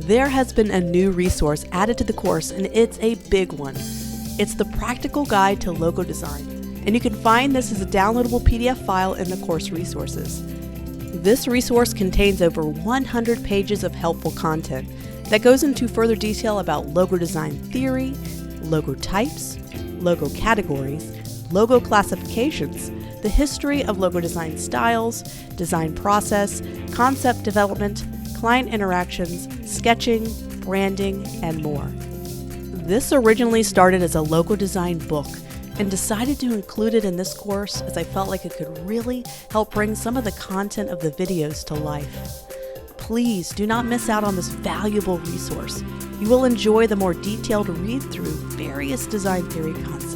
There has been a new resource added to the course, and it's a big one. It's the Practical Guide to Logo Design, and you can find this as a downloadable PDF file in the course resources. This resource contains over 100 pages of helpful content that goes into further detail about logo design theory, logo types, logo categories, logo classifications, the history of logo design styles, design process, concept development, client interactions, sketching, branding, and more. This originally started as a logo design book and decided to include it in this course as I felt like it could really help bring some of the content of the videos to life. Please do not miss out on this valuable resource. You will enjoy the more detailed read through various design theory concepts.